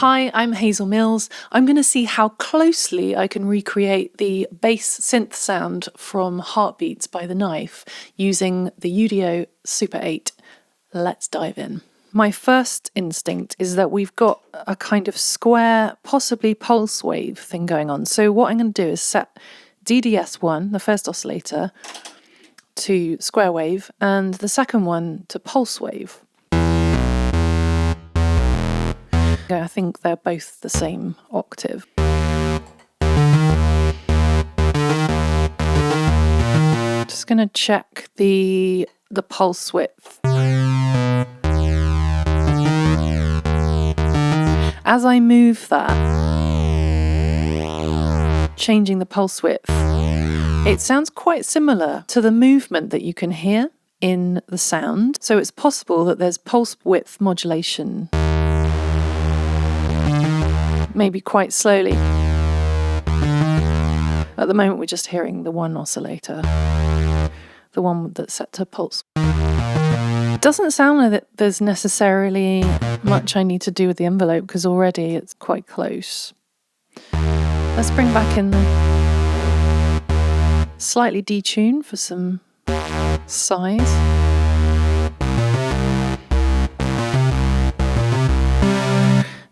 Hi, I'm Hazel Mills. I'm going to see how closely I can recreate the bass synth sound from Heartbeats by The Knife using the UDO Super 8. Let's dive in. My first instinct is that we've got a kind of square, possibly pulse wave thing going on. So what I'm going to do is set DDS1, the first oscillator, to square wave and the second one to pulse wave. I think they're both the same octave. Just going to check the pulse width. As I move that, changing the pulse width, it sounds quite similar to the movement that you can hear in the sound. So it's possible that there's pulse width modulation, maybe quite slowly. At the moment we're just hearing the one oscillator, the one that's set to pulse. It doesn't sound like that there's necessarily much I need to do with the envelope because already it's quite close. Let's bring back in the slightly detune for some size.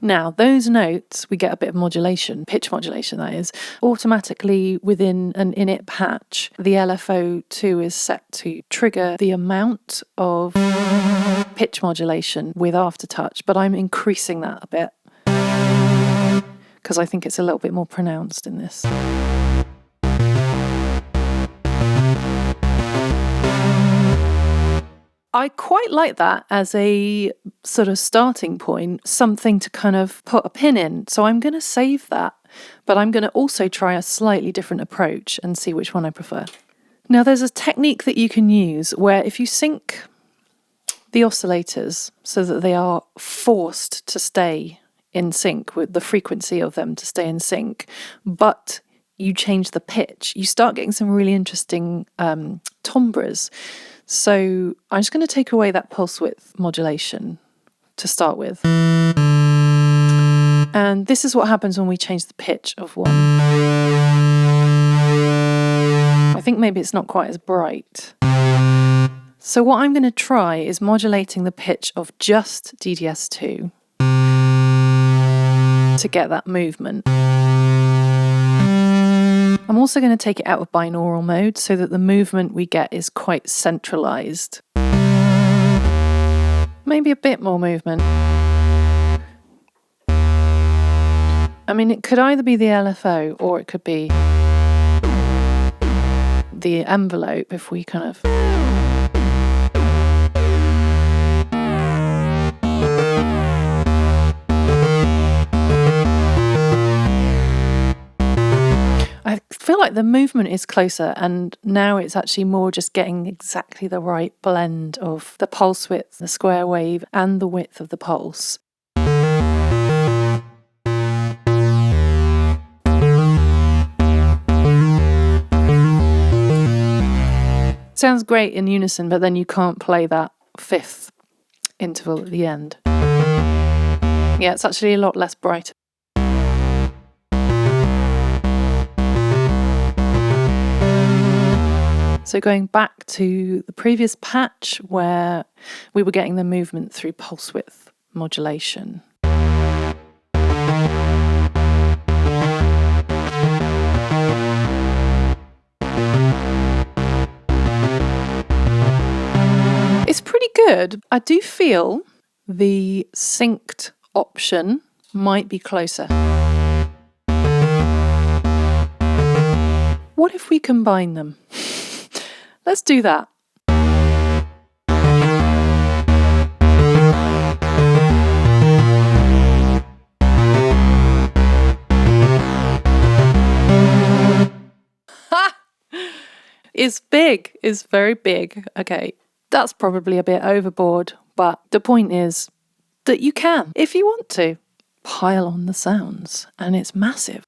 Now, those notes, we get a bit of modulation, pitch modulation that is, automatically within an init patch. The LFO2 is set to trigger the amount of pitch modulation with aftertouch, but I'm increasing that a bit because I think it's a little bit more pronounced in this. I quite like that as a sort of starting point, something to kind of put a pin in. So I'm going to save that, but I'm going to also try a slightly different approach and see which one I prefer. Now there's a technique that you can use where if you sync the oscillators so that they are forced to stay in sync with the frequency of them to stay in sync, but you change the pitch, you start getting some really interesting timbres. So I'm just going to take away that pulse width modulation to start with. And this is what happens when we change the pitch of one. I think maybe it's not quite as bright. So what I'm going to try is modulating the pitch of just DDS2 to get that movement. I'm also going to take it out of binaural mode so that the movement we get is quite centralized. Maybe a bit more movement. I mean, it could either be the LFO or it could be the envelope if we kind of... I feel like the movement is closer and now it's actually more just getting exactly the right blend of the pulse width, the square wave and the width of the pulse. Sounds great in unison, but then you can't play that fifth interval at the end. Yeah, it's actually a lot less bright. So going back to the previous patch where we were getting the movement through pulse width modulation. It's pretty good. I do feel the synced option might be closer. What if we combine them? Let's do that. Ha! It's big. It's very big. Okay, that's probably a bit overboard, but the point is that you can, if you want to, pile on the sounds, and it's massive.